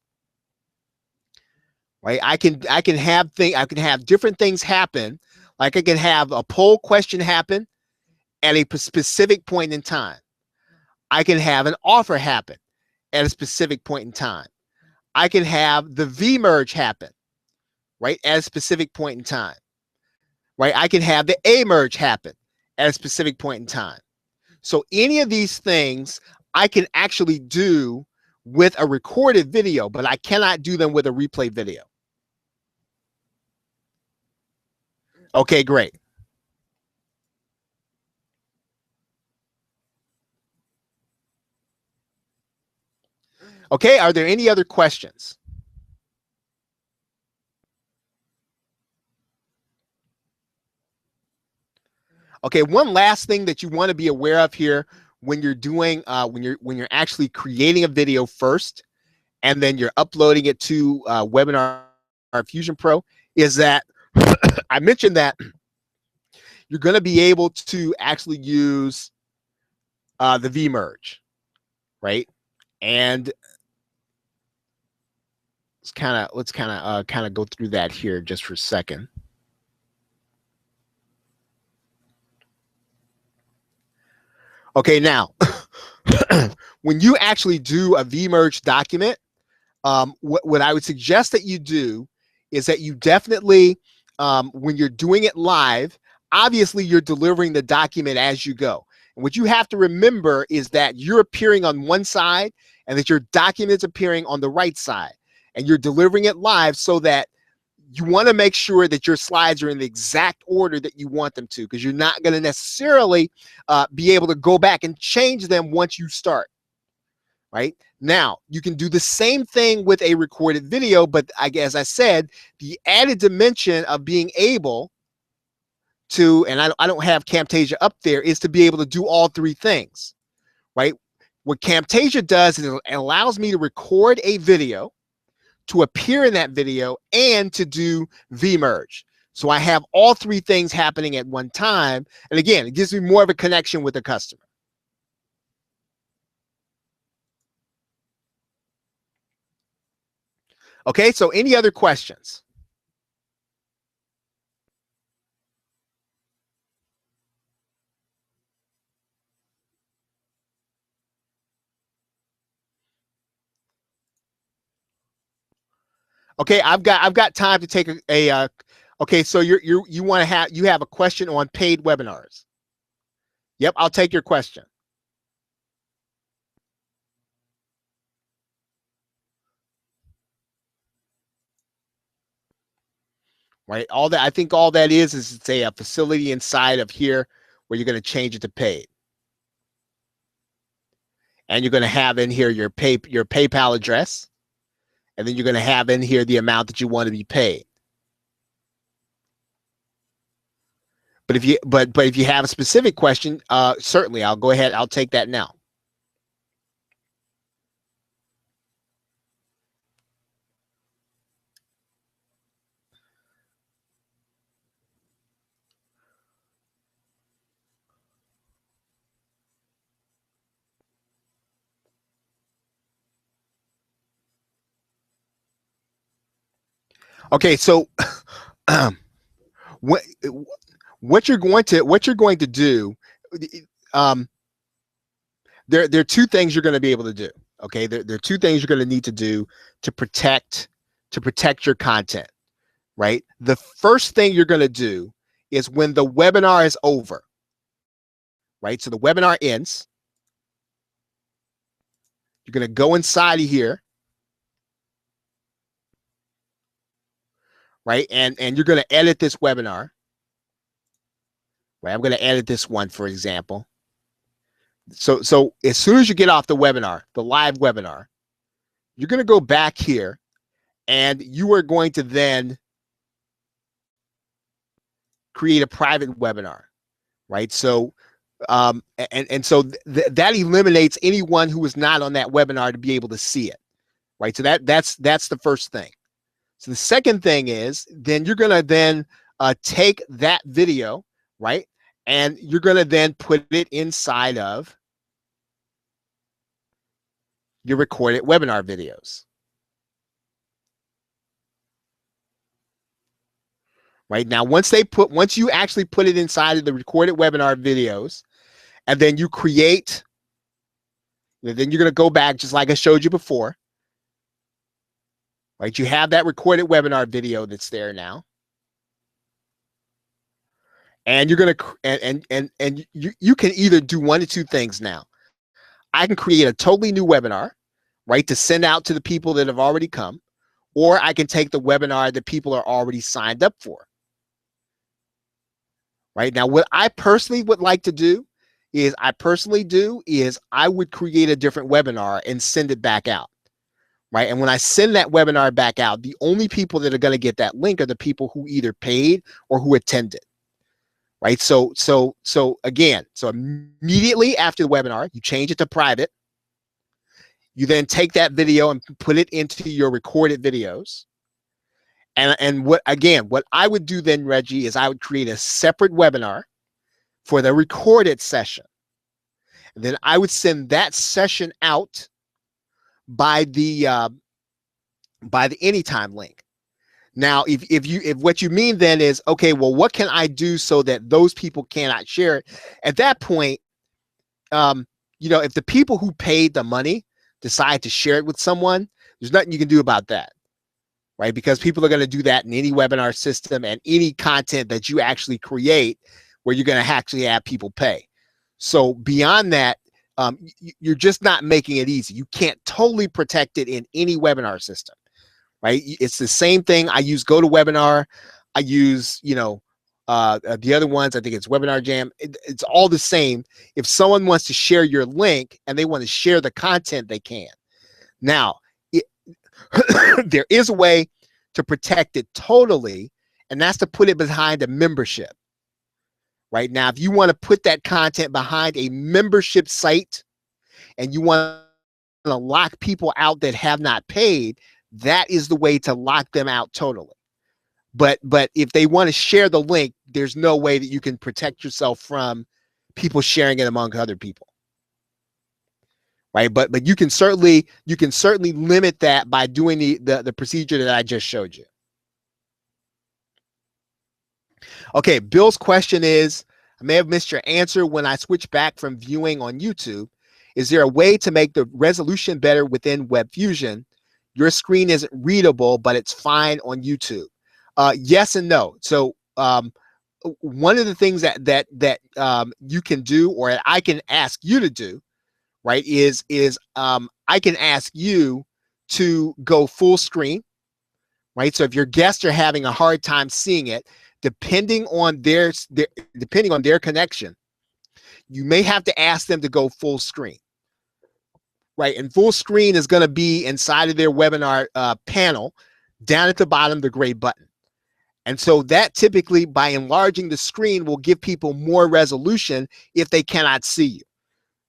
right, I can have different things happen. Like I can have a poll question happen at a specific point in time. I can have an offer happen at a specific point in time. I can have the VMerge happen, right, at a specific point in time. Right, I can have the A-merge happen at a specific point in time. So any of these things I can actually do with a recorded video, but I cannot do them with a replay video. Okay, great. Okay, are there any other questions? Okay, one last thing that you want to be aware of here when you're doing when you're actually creating a video first, and then you're uploading it to Webinar Fusion Pro, is that I mentioned that you're going to be able to actually use the VMerge, right? And let's kind of go through that here just for a second. Okay, now when you actually do a VMerge document, what I would suggest that you do is that you definitely, when you're doing it live, obviously you're delivering the document as you go. And what you have to remember is that you're appearing on one side and that your document's appearing on the right side. And you're delivering it live so that you want to make sure that your slides are in the exact order that you want them to, because you're not going to necessarily be able to go back and change them once you start. Right now, you can do the same thing with a recorded video, but as I said, the added dimension of being able to, and I don't have Camtasia up there, is to be able to do all three things. Right? What Camtasia does is it allows me to record a video, to appear in that video, and to do VMerge. So I have all three things happening at one time. And again, it gives me more of a connection with the customer. Okay, so any other questions? Okay, I've got time to take a okay, so you want to have a question on paid webinars. Yep, I'll take your question. Right, I think all that is it's a facility inside of here where you're going to change it to paid. And you're going to have in here your PayPal address. and then you're going to have in here the amount that you want to be paid. But if you have a specific question, certainly I'll go ahead. I'll take that now. Okay, so what you're going to do, there are two things you're going to be able to do. Okay, there are two things you're going to need to do to protect your content, right? The first thing you're going to do is when the webinar is over, right? So the webinar ends. You're going to go inside of here, right? And you're going to edit this webinar, right? I'm going to edit this one, for example. So as soon as you get off the webinar, the live webinar, you're going to go back here, and you are going to then create a private webinar, right? So so that eliminates anyone who is not on that webinar to be able to see it, right? So that's the first thing. So the second thing is then you're going to then take that video, right? And you're going to then put it inside of your recorded webinar videos. Right now, once you actually put it inside of the recorded webinar videos, and then you create, then you're going to go back just like I showed you before. Right, you have that recorded webinar video that's there now, and you're going to and you can either do one of two things now. I can create a totally new webinar, right, to send out to the people that have already come, or I can take the webinar that people are already signed up for. Right now, what I personally would like to do is I would create a different webinar and send it back out. Right. And when I send that webinar back out, the only people that are going to get that link are the people who either paid or who attended. Right. So again, so immediately after the webinar, you change it to private. You then take that video and put it into your recorded videos. And what I would do then, Reggie, is I would create a separate webinar for the recorded session. And then I would send that session out by the anytime link. Now, if what you mean then is, okay, well, what can I do so that those people cannot share it? At that point, if the people who paid the money decide to share it with someone, there's nothing you can do about that. Right? Because people are going to do that in any webinar system and any content that you actually create where you're going to actually have people pay. So beyond that, you're just not making it easy. You can't totally protect it in any webinar system, right? It's the same thing. I use GoToWebinar. I use, the other ones, I think it's Webinar Jam. It's all the same. If someone wants to share your link and they want to share the content, they can. Now, there is a way to protect it totally, and that's to put it behind a membership. Right now, if you want to put that content behind a membership site and you want to lock people out that have not paid, that is the way to lock them out totally. But if they want to share the link, there's no way that you can protect yourself from people sharing it among other people. Right, but you can certainly limit that by doing the procedure that I just showed you. Okay, Bill's question is, I may have missed your answer when I switch back from viewing on YouTube. Is there a way to make the resolution better within WebFusion? Your screen isn't readable, but it's fine on YouTube. Yes and no. So one of the things that you can do, or I can ask you to do, right, is I can ask you to go full screen, right? So if your guests are having a hard time seeing it, depending on their connection, you may have to ask them to go full screen, right? And full screen is going to be inside of their webinar panel, down at the bottom, the gray button. And so that typically, by enlarging the screen, will give people more resolution if they cannot see you.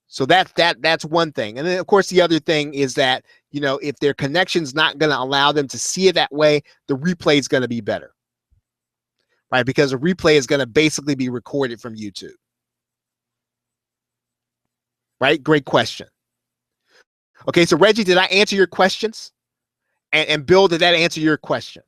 So that's one thing. And then of course the other thing is that, you know, if their connection's not going to allow them to see it that way, the replay is going to be better, right? Because a replay is going to basically be recorded from YouTube, right? Great question. Okay, so Reggie, did I answer your questions? And Bill, did that answer your question?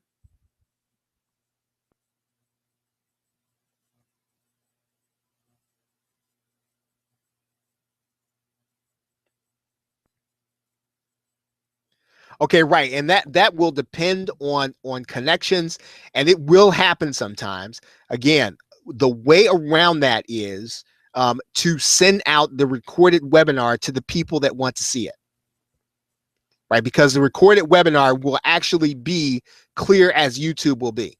Okay, right. And that will depend on connections, and it will happen sometimes. Again, the way around that is to send out the recorded webinar to the people that want to see it, right? Because the recorded webinar will actually be clear as YouTube will be.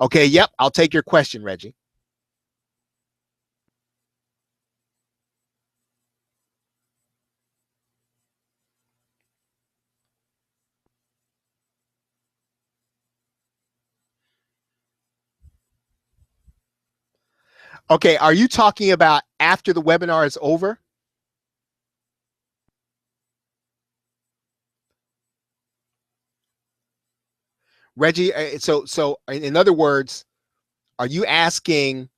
Okay, yep, I'll take your question, Reggie. Okay, are you talking about after the webinar is over? Reggie, so in other words, are you asking?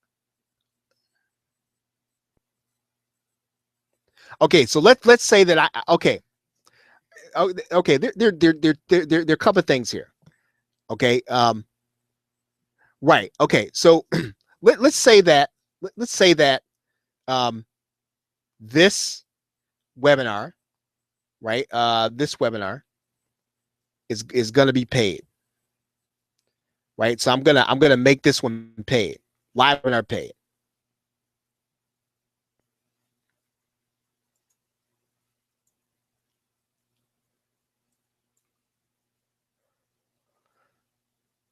Okay, so let's say that okay. Okay, there are a couple of things here. Okay, right. Okay, so let's say that um, this webinar, right? This webinar is going to be paid, right? So I'm gonna make this one paid, live webinar paid.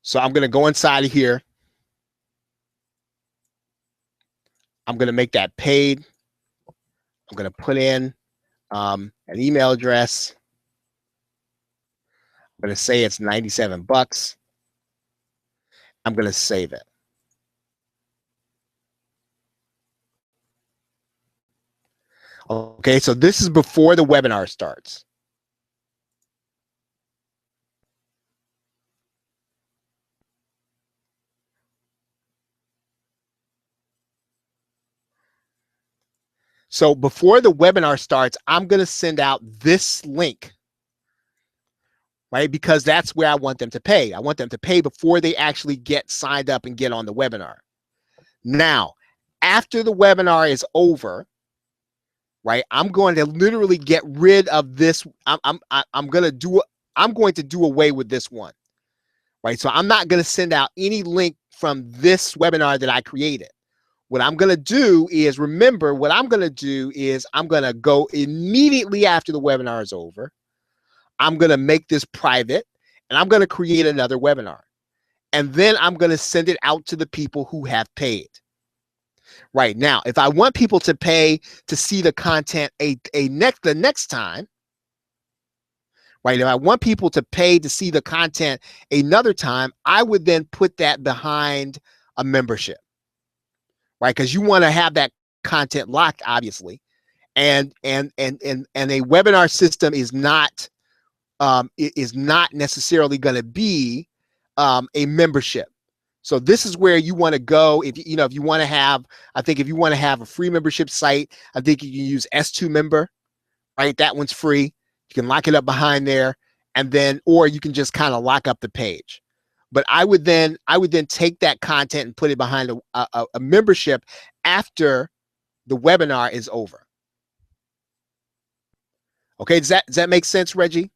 So I'm gonna go inside of here. I'm gonna make that paid. I'm gonna put in an email address. I'm gonna say it's 97 bucks. I'm gonna save it. Okay, so this is before the webinar starts. So before the webinar starts, I'm going to send out this link, right? Because that's where I want them to pay. I want them to pay before they actually get signed up and get on the webinar. Now, after the webinar is over, right, I'm going to literally get rid of this. I'm going to do away with this one, right? So I'm not going to send out any link from this webinar that I created. What I'm going to do is, remember, what I'm going to do is I'm going to go immediately after the webinar is over. I'm going to make this private, and I'm going to create another webinar. And then I'm going to send it out to the people who have paid. Right now, if I want people to pay to see the content the next time, right? If I want people to pay to see the content another time, I would then put that behind a membership, right? Because you want to have that content locked, obviously, and a webinar system is not necessarily going to be a membership. So this is where you want to go if you want to have. I think if you want to have a free membership site, I think you can use S2 Member, right? That one's free. You can lock it up behind there, and then, or you can just kind of lock up the page. But I would then take that content and put it behind a membership after the webinar is over. Okay, does that make sense, Reggie?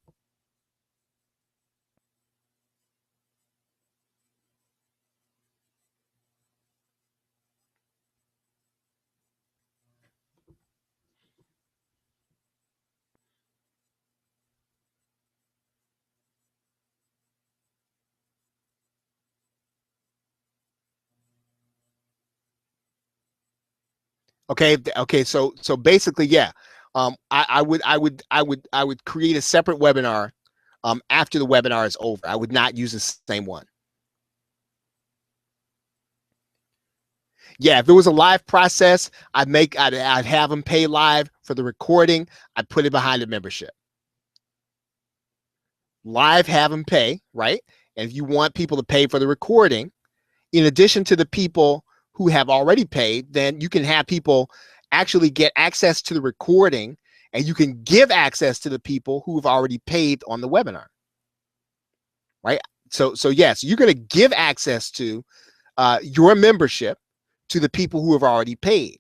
Okay, so basically, yeah. I would create a separate webinar after the webinar is over. I would not use the same one. Yeah, if it was a live process, I'd have them pay live for the recording. I'd put it behind the membership. Live, have them pay, right? And if you want people to pay for the recording, in addition to the people who have already paid, then you can have people actually get access to the recording, and you can give access to the people who have already paid on the webinar, right? So yes, you're going to give access to your membership to the people who have already paid.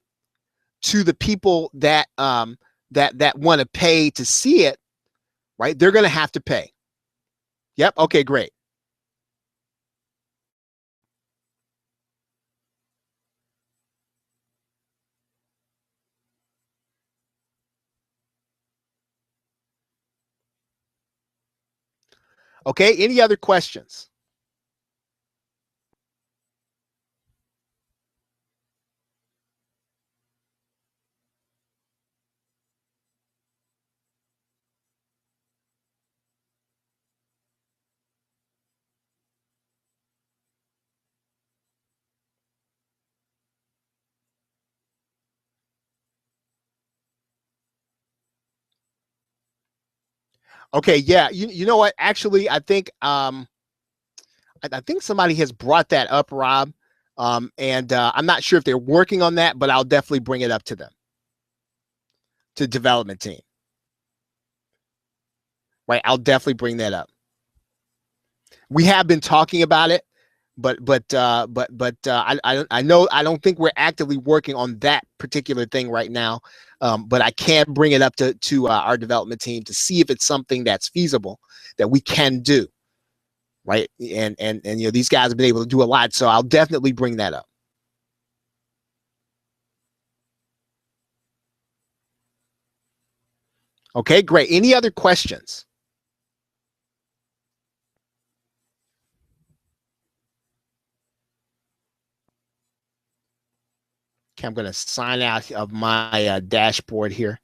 To the people that that want to pay to see it, right? They're going to have to pay. Yep. Okay, great. Okay, any other questions? Okay, yeah, you know what? Actually, I think I think somebody has brought that up, Rob. And I'm not sure if they're working on that, but I'll definitely bring it up to them, to development team. Right, I'll definitely bring that up. We have been talking about it, but I know I don't think we're actively working on that particular thing right now. But I can bring it up to our development team to see if it's something that's feasible that we can do. Right, and you know, these guys have been able to do a lot, so I'll definitely bring that up. Okay, great. Any other questions? Okay, I'm going to sign out of my dashboard here.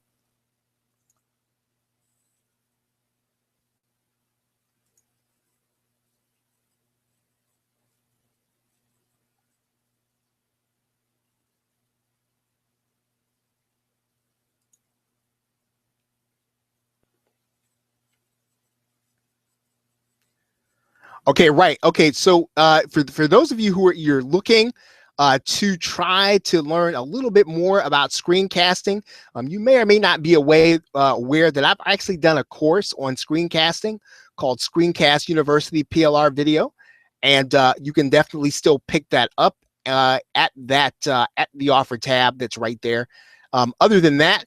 Okay, right. Okay, so for those of you who you're looking to try to learn a little bit more about screencasting, you may or may not be aware that I've actually done a course on screencasting called Screencast University PLR Video, and you can definitely still pick that up at the offer tab that's right there. Other than that,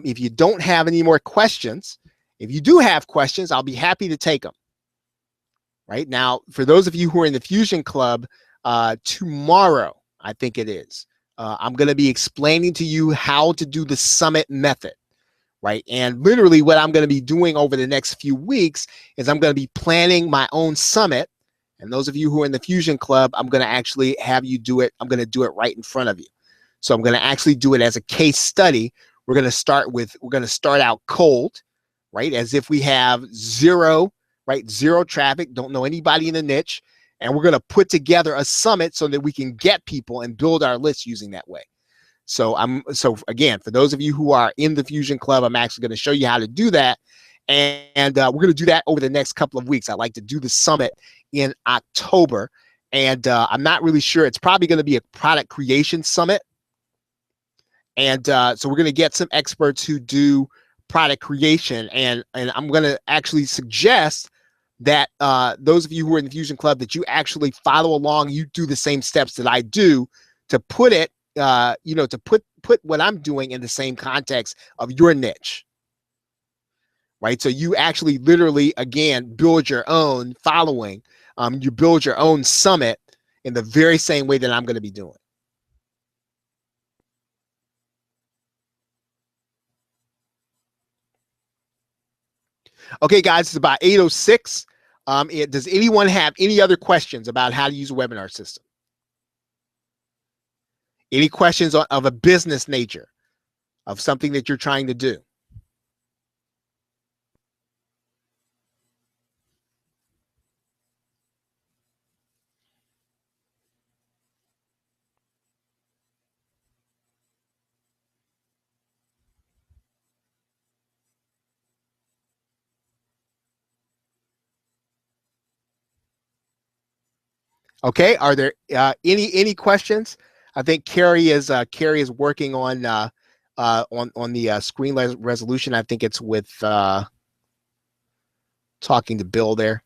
if you don't have any more questions, if you do have questions, I'll be happy to take them. Right now, for those of you who are in the Fusion Club, tomorrow, I think it is, I'm going to be explaining to you how to do the summit method, right? And literally what I'm going to be doing over the next few weeks is I'm going to be planning my own summit. And those of you who are in the Fusion Club, I'm going to actually have you do it. I'm going to do it right in front of you. So I'm going to actually do it as a case study. We're going to start out cold, right? As if we have zero traffic, don't know anybody in the niche, and we're going to put together a summit so that we can get people and build our list using that way. So again, for those of you who are in the Fusion Club, I'm actually going to show you how to do that, and we're going to do that over the next couple of weeks. I'd like to do the summit in October, and I'm not really sure. It's probably going to be a product creation summit, and so we're going to get some experts who do product creation, and I'm going to actually suggest that those of you who are in the Fusion Club, that you actually follow along, you do the same steps that I do to put it, to put what I'm doing in the same context of your niche, right? So you actually literally, again, build your own following, you build your own summit in the very same way that I'm going to be doing. Okay, guys, it's about 8:06. Does anyone have any other questions about how to use a webinar system? Any questions of a business nature, of something that you're trying to do? Okay. Are there any questions? I think Carrie is working on the screen resolution. I think it's with talking to Bill there.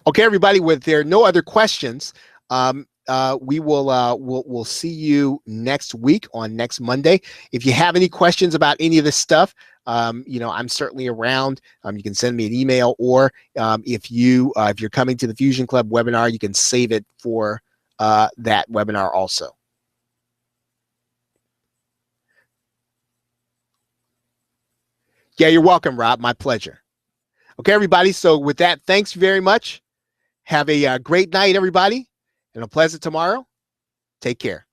Okay, everybody. With there no other questions, we'll see you next week on next Monday. If you have any questions about any of this stuff, I'm certainly around. You can send me an email, or if you're coming to the Fusion Club webinar, you can save it for that webinar also. Yeah, you're welcome, Rob. My pleasure. Okay, everybody. So with that, thanks very much. Have a great night, everybody, and a pleasant tomorrow. Take care.